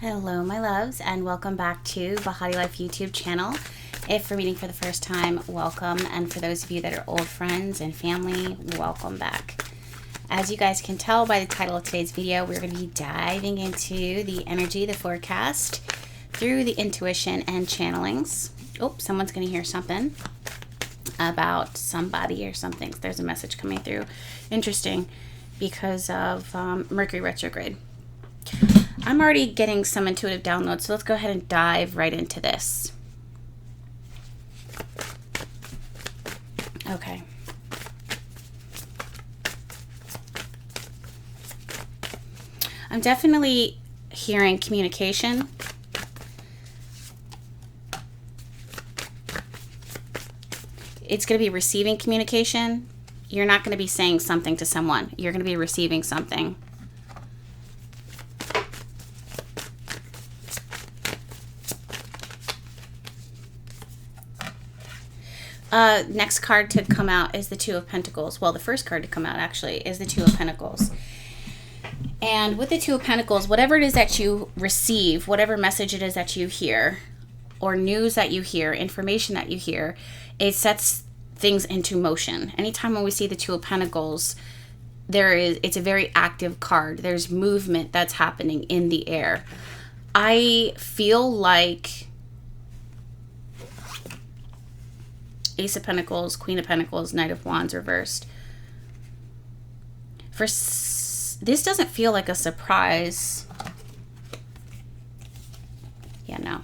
Hello my loves, and welcome back to BehatiLife YouTube channel. If you're meeting for the first time, welcome, and for those of you that are old friends and family, welcome back. As you guys can tell by the title of today's video, we're going to be diving into the energy, the forecast, through the intuition and channelings. Oh, someone's going to hear something about somebody or something. There's a message coming through. Interesting, because of Mercury retrograde. I'm already getting some intuitive downloads, so let's go ahead and dive right into this. Okay. I'm definitely hearing communication. It's going to be receiving communication. You're not going to be saying something to someone. You're going to be receiving something. Next card to come out is the Two of Pentacles. Well, the first card to come out actually is the Two of Pentacles. And with the Two of Pentacles, whatever it is that you receive, whatever message it is that you hear, or news that you hear, information that you hear, it sets things into motion. Anytime when we see the Two of Pentacles, it's a very active card. There's movement that's happening in the air. I feel like Ace of Pentacles, Queen of Pentacles, Knight of Wands reversed. This doesn't feel like a surprise. Yeah, no.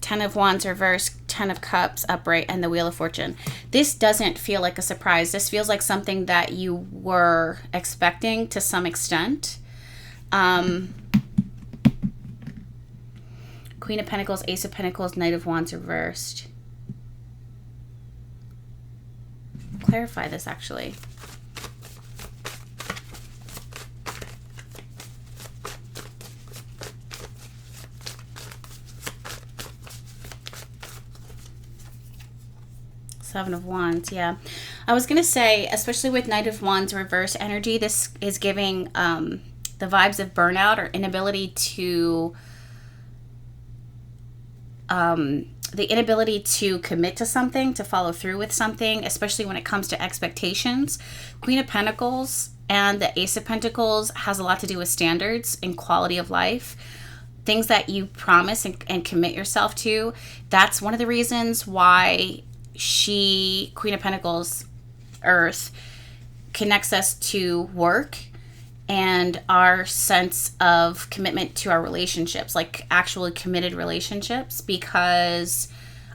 10 of Wands reversed, 10 of Cups upright, and the Wheel of Fortune. This doesn't feel like a surprise. This feels like something that you were expecting to some extent. Queen of Pentacles, Ace of Pentacles, Knight of Wands reversed. Clarify this actually. Seven of Wands, yeah. I was going to say, especially with Knight of Wands reverse energy, this is giving the vibes of burnout or inability to the inability to commit to something, to follow through with something, especially when it comes to expectations. Queen of Pentacles and the Ace of Pentacles has a lot to do with standards and quality of life. Things that you promise and commit yourself to. That's one of the reasons why Queen of Pentacles, Earth, connects us to work and our sense of commitment to our relationships, like actually committed relationships, because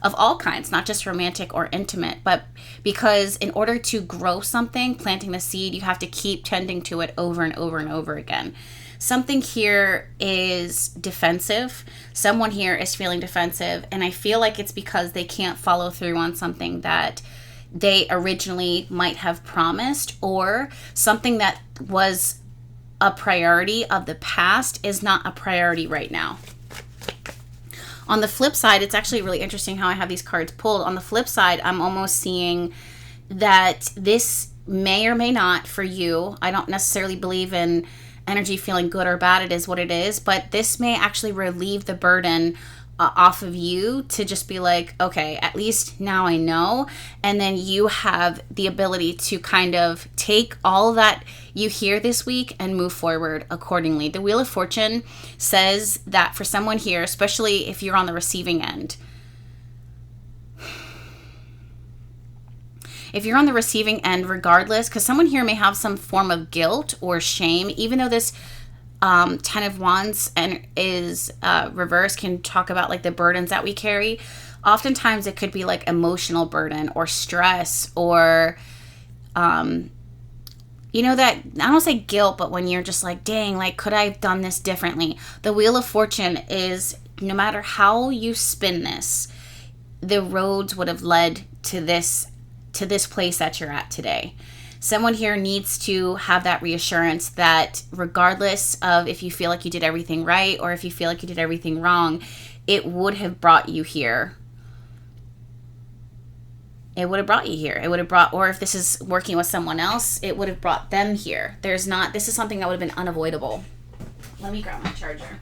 of all kinds, not just romantic or intimate, but because in order to grow something, planting the seed, you have to keep tending to it over and over and over again. Something here is defensive. Someone here is feeling defensive, and I feel like it's because they can't follow through on something that they originally might have promised, or something that was a priority of the past is not a priority right now. On the flip side, it's actually really interesting how I have these cards pulled. On the flip side, I'm almost seeing that this may or may not for you. I don't necessarily believe in energy feeling good or bad. It is what it is. But this may actually relieve the burden off of you to just be like, okay, at least now I know. And then you have the ability to kind of take all that you hear this week and move forward accordingly. The Wheel of Fortune says that for someone here, especially if you're on the receiving end, if you're on the receiving end, regardless, because someone here may have some form of guilt or shame, even though this 10 of Wands and is reverse, can talk about like the burdens that we carry. Oftentimes it could be like emotional burden or stress or that, I don't say guilt, but when you're just like, dang, like, could I have done this differently? The Wheel of Fortune is, no matter how you spin this, the roads would have led to this place that you're at today. Someone here needs to have that reassurance that regardless of if you feel like you did everything right or if you feel like you did everything wrong, it would have brought you here. It would have brought you here. It would have brought, or if this is working with someone else, it would have brought them here. This is something that would have been unavoidable. Let me grab my charger.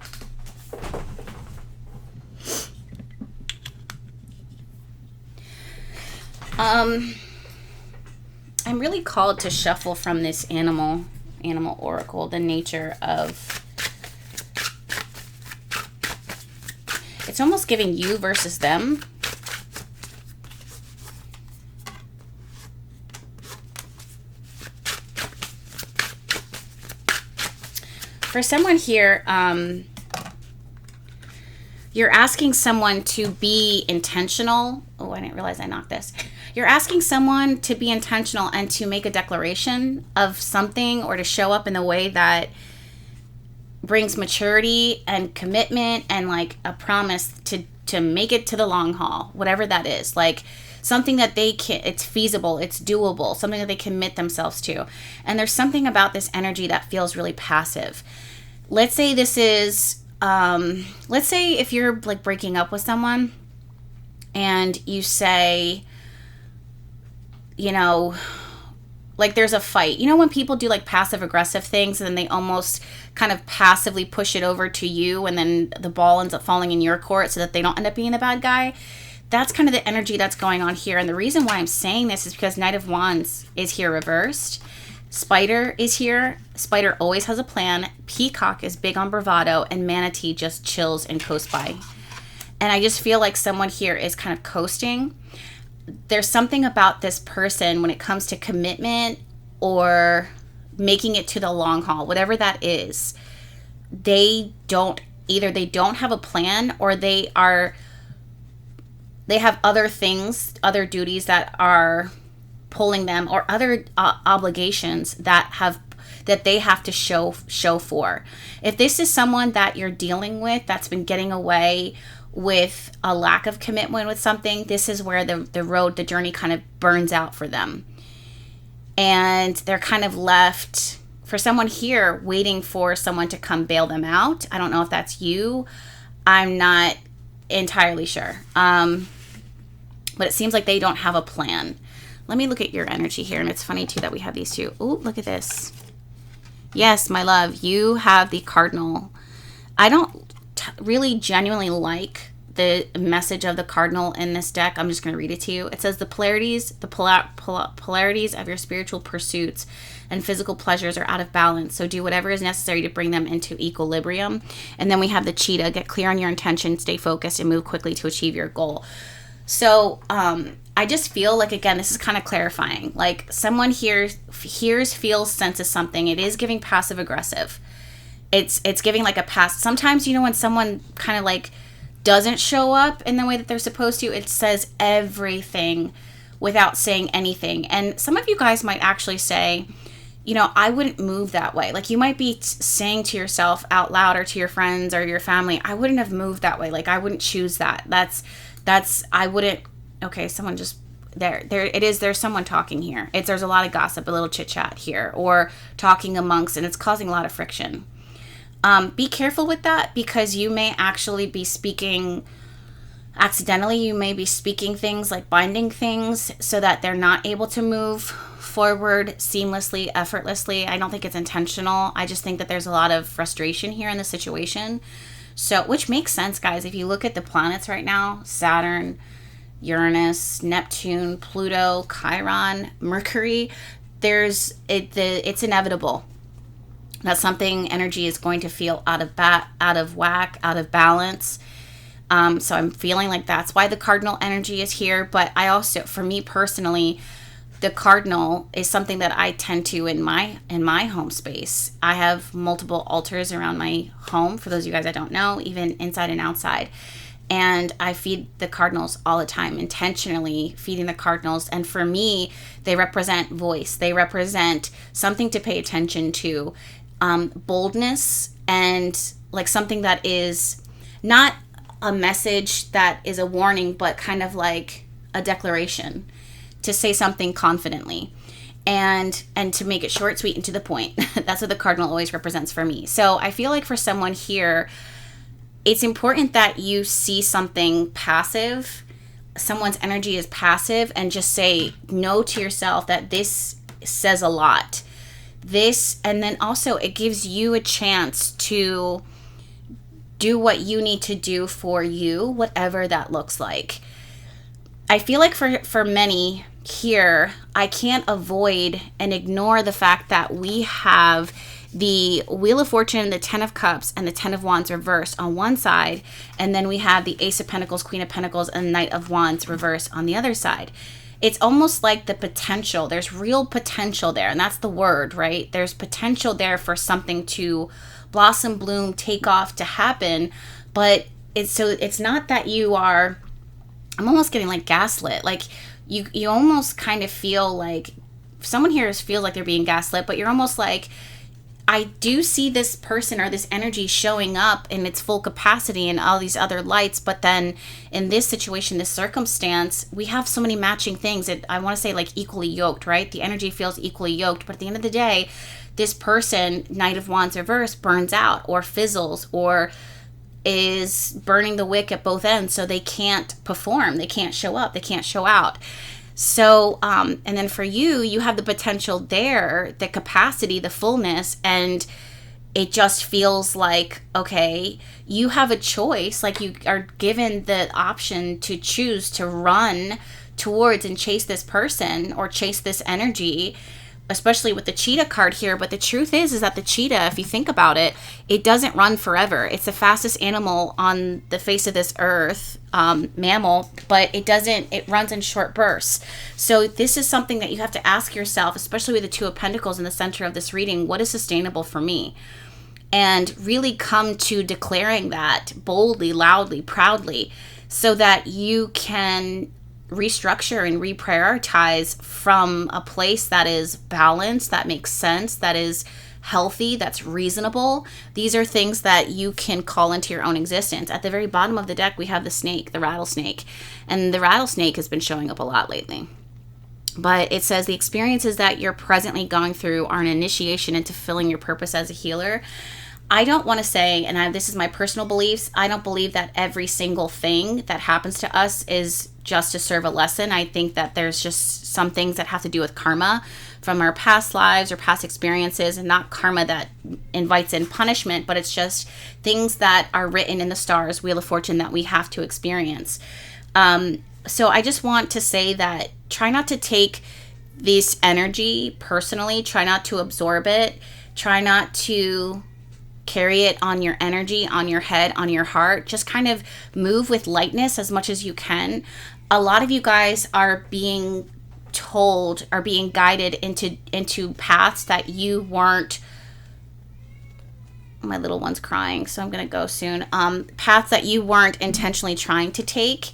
I'm really called to shuffle from this animal oracle, the nature of, it's almost giving you versus them. For someone here, you're asking someone to be intentional. Oh, I didn't realize I knocked this. You're asking someone to be intentional and to make a declaration of something, or to show up in a way that brings maturity and commitment and like a promise to make it to the long haul, whatever that is. Like something that they can, it's feasible, it's doable, something that they commit themselves to. And there's something about this energy that feels really passive. Let's say this is, let's say if you're like breaking up with someone and you say, you know, like there's a fight. You know when people do like passive aggressive things and then they almost kind of passively push it over to you, and then the ball ends up falling in your court so that they don't end up being the bad guy? That's kind of the energy that's going on here. And the reason why I'm saying this is because Knight of Wands is here reversed. Spider is here. Spider always has a plan. Peacock is big on bravado, and Manatee just chills and coasts by. And I just feel like someone here is kind of coasting. There's something about this person when it comes to commitment or making it to the long haul, whatever that is. They don't have a plan, or they have other things, other duties that are pulling them, or other obligations that they have to show for. If this is someone that you're dealing with that's been getting away with a lack of commitment with something, this is where the journey kind of burns out for them. And they're kind of left, for someone here, waiting for someone to come bail them out. I don't know if that's you. I'm not entirely sure. But it seems like they don't have a plan. Let me look at your energy here. And it's funny too that we have these two. Oh, look at this. Yes, my love, you have the cardinal. I don't really genuinely like the message of the cardinal in this deck. I'm just going to read it to you. It says the polarities of your spiritual pursuits and physical pleasures are out of balance. So do whatever is necessary to bring them into equilibrium. And then we have the cheetah. Get clear on your intention, stay focused, and move quickly to achieve your goal. So I just feel like, again, this is kind of clarifying. Like someone here feels, senses something. It is giving passive aggressive. It's giving like a pass. Sometimes, you know, when someone kind of like doesn't show up in the way that they're supposed to, it says everything without saying anything. And some of you guys might actually say, you know, I wouldn't move that way. Like you might be saying to yourself out loud, or to your friends or your family, I wouldn't have moved that way. Like I wouldn't choose that. I wouldn't. Okay, someone just there it is. There's someone talking here. There's a lot of gossip, a little chit chat here, or talking amongst, and it's causing a lot of friction. Be careful with that, because you may actually be speaking accidentally. You may be speaking things like binding things so that they're not able to move forward seamlessly, effortlessly. I don't think it's intentional. I just think that there's a lot of frustration here in the situation. So, which makes sense, guys. If you look at the planets right now, Saturn, Uranus, Neptune, Pluto, Chiron, Mercury, it's inevitable that something energy is going to feel out of whack, out of balance. So I'm feeling like that's why the cardinal energy is here. But I also, for me personally, the cardinal is something that I tend to in my home space. I have multiple altars around my home, for those of you guys that don't know, even inside and outside. And I feed the cardinals all the time, intentionally feeding the cardinals. And for me, they represent voice. They represent something to pay attention to, boldness, and like something that is not a message that is a warning, but kind of like a declaration to say something confidently, and to make it short, sweet, and to the point. That's what the cardinal always represents for me. So I feel like for someone here, it's important that you see something passive, someone's energy is passive, and just say no to yourself that this says a lot. And then also it gives you a chance to do what you need to do for you, whatever that looks like. I feel like for many here, I can't avoid and ignore the fact that we have the Wheel of Fortune, the Ten of Cups, and the Ten of Wands reversed on one side, and then we have the Ace of Pentacles, Queen of Pentacles, and Knight of Wands reversed on the other side. It's almost like the potential, there's real potential there, and that's the word, right? There's potential there for something to blossom, bloom, take off, to happen, but it's not that you are, I'm almost getting like gaslit, like you almost kind of feel like, someone here feels like they're being gaslit, but you're almost like, I do see this person or this energy showing up in its full capacity and all these other lights, but then in this situation, this circumstance, we have so many matching things. I want to say like equally yoked, right? The energy feels equally yoked, but at the end of the day, this person, Knight of Wands reverse, burns out or fizzles or is burning the wick at both ends, so they can't perform, they can't show up, they can't show out. So, and then for you, you have the potential there, the capacity, the fullness, and it just feels like, okay, you have a choice, like you are given the option to choose to run towards and chase this person or chase this energy, especially with the cheetah card here. But the truth is that the cheetah, if you think about it, it doesn't run forever. It's the fastest animal on the face of this earth, mammal, but it runs in short bursts. So this is something that you have to ask yourself, especially with the Two of Pentacles in the center of this reading, what is sustainable for me? And really come to declaring that boldly, loudly, proudly, so that you can restructure and reprioritize from a place that is balanced, that makes sense, that is healthy, that's reasonable. These are things that you can call into your own existence. At the very bottom of the deck, we have the snake, the rattlesnake, and the rattlesnake has been showing up a lot lately. But it says the experiences that you're presently going through are an initiation into fulfilling your purpose as a healer. I don't want to say, and this is my personal beliefs, I don't believe that every single thing that happens to us is just to serve a lesson. I think that there's just some things that have to do with karma from our past lives or past experiences, and not karma that invites in punishment, but it's just things that are written in the stars, Wheel of Fortune, that we have to experience. So I just want to say that try not to take this energy personally, try not to absorb it, try not to carry it on your energy, on your head, on your heart. Just kind of move with lightness as much as you can. A lot of you guys are being told, are being guided into paths that you weren't. My little one's crying, so I'm gonna go soon. Paths that you weren't intentionally trying to take.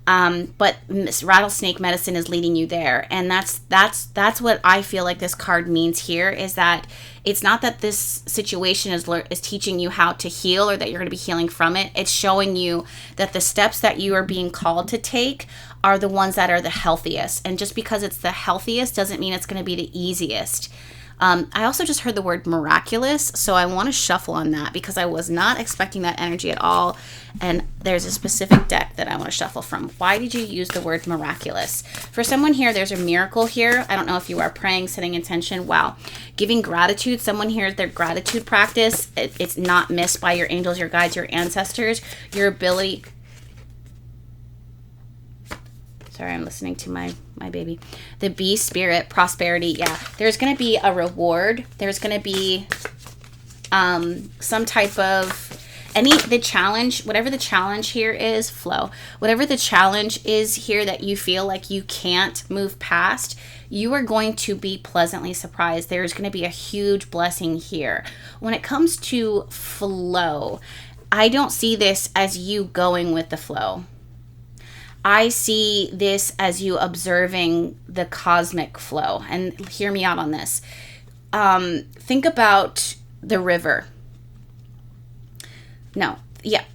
But this rattlesnake medicine is leading you there. And that's what I feel like this card means here, is that it's not that this situation is teaching you how to heal or that you're going to be healing from it. It's showing you that the steps that you are being called to take are the ones that are the healthiest. And just because it's the healthiest doesn't mean it's going to be the easiest. I also just heard the word miraculous, so I want to shuffle on that because I was not expecting that energy at all. And there's a specific deck that I want to shuffle from. Why did you use the word miraculous? For someone here, there's a miracle here. I don't know if you are praying, setting intention. Wow. Giving gratitude. Someone here, their gratitude practice, it's not missed by your angels, your guides, your ancestors, your ability. Sorry, I'm listening to my baby. The bee spirit, prosperity. Yeah, there's going to be a reward. There's going to be some type of the challenge, whatever the challenge here is, flow. Whatever the challenge is here that you feel like you can't move past, you are going to be pleasantly surprised. There's going to be a huge blessing here. When it comes to flow, I don't see this as you going with the flow. I see this as you observing the cosmic flow. And hear me out on this. Think about the river.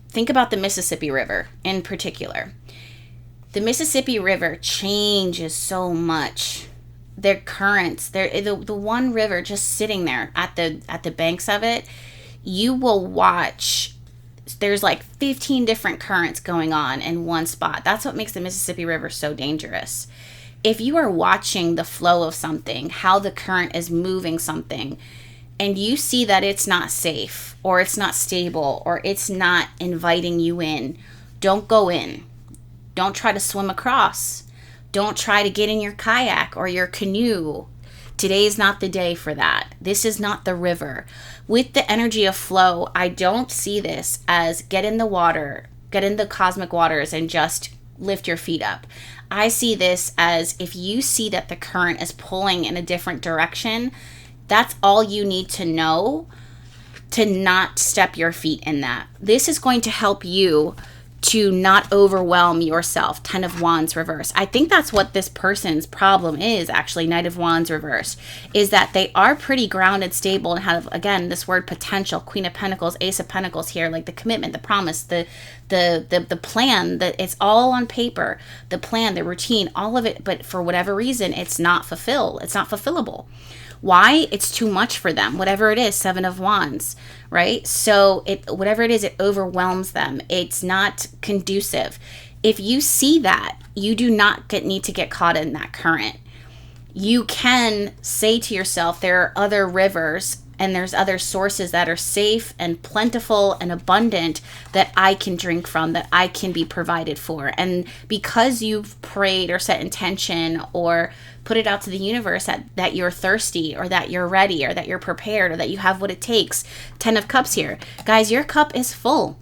Think about the Mississippi River in particular. The Mississippi River changes so much. Their currents, the one river just sitting there at the banks of it, you will watch. There's like 15 different currents going on in one spot. That's what makes the Mississippi River so dangerous. If you are watching the flow of something, how the current is moving something, and you see that it's not safe, or it's not stable, or it's not inviting you in, don't go in. Don't try to swim across. Don't try to get in your kayak or your canoe. Today's not the day for that. This is not the river. With the energy of flow, I don't see this as get in the water, get in the cosmic waters and just lift your feet up. I see this as if you see that the current is pulling in a different direction, that's all you need to know to not step your feet in that. This is going to help you to not overwhelm yourself. 10 of Wands reverse. I think that's what this person's problem is, actually. Knight of Wands reverse, is that they are pretty grounded, stable, and have, again, this word potential. Queen of Pentacles, Ace of Pentacles here, like the commitment, the promise, the plan, that it's all on paper, the plan, the routine, all of it, but for whatever reason, it's not fulfilled. It's not fulfillable. Why? It's too much for them. Whatever it is, 7 of Wands, right? So whatever it is, it overwhelms them. It's not conducive. If you see that, you do not need to get caught in that current. You can say to yourself, there are other rivers and there's other sources that are safe and plentiful and abundant that I can drink from, that I can be provided for. And because you've prayed or set intention or put it out to the universe that you're thirsty or that you're ready or that you're prepared or that you have what it takes. 10 of Cups here. Guys, your cup is full.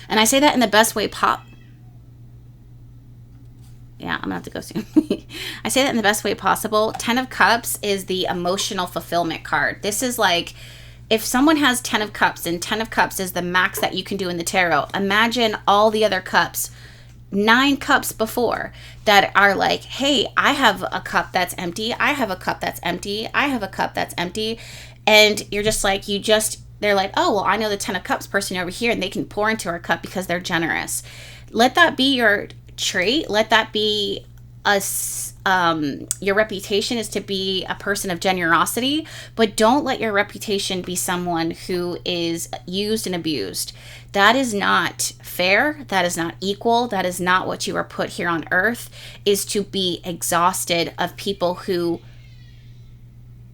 And I say that in the best way Yeah, I'm gonna have to go soon. I say that in the best way possible. 10 of Cups is the emotional fulfillment card. This is like, if someone has 10 of Cups and 10 of Cups is the max that you can do in the tarot, imagine all the other cups, 9 cups before, that are like, hey, I have a cup that's empty. I have a cup that's empty. I have a cup that's empty. And you're just like, they're like, oh, well, I know the 10 of Cups person over here and they can pour into our cup because they're generous. Let that be your trait. Let that be your reputation is to be a person of generosity, but don't let your reputation be someone who is used and abused. That is not fair. That is not equal. That is not what you are put here on earth, is to be exhausted of people who...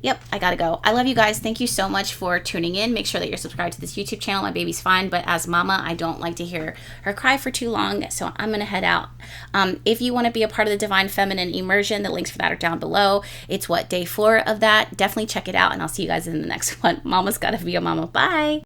Yep, I gotta go. I love you guys. Thank you so much for tuning in. Make sure that you're subscribed to this YouTube channel. My baby's fine, but as mama, I don't like to hear her cry for too long, so I'm gonna head out. If you want to be a part of the Divine Feminine Immersion, the links for that are down below. It's day 4 of that. Definitely check it out, and I'll see you guys in the next one. Mama's gotta be a mama. Bye.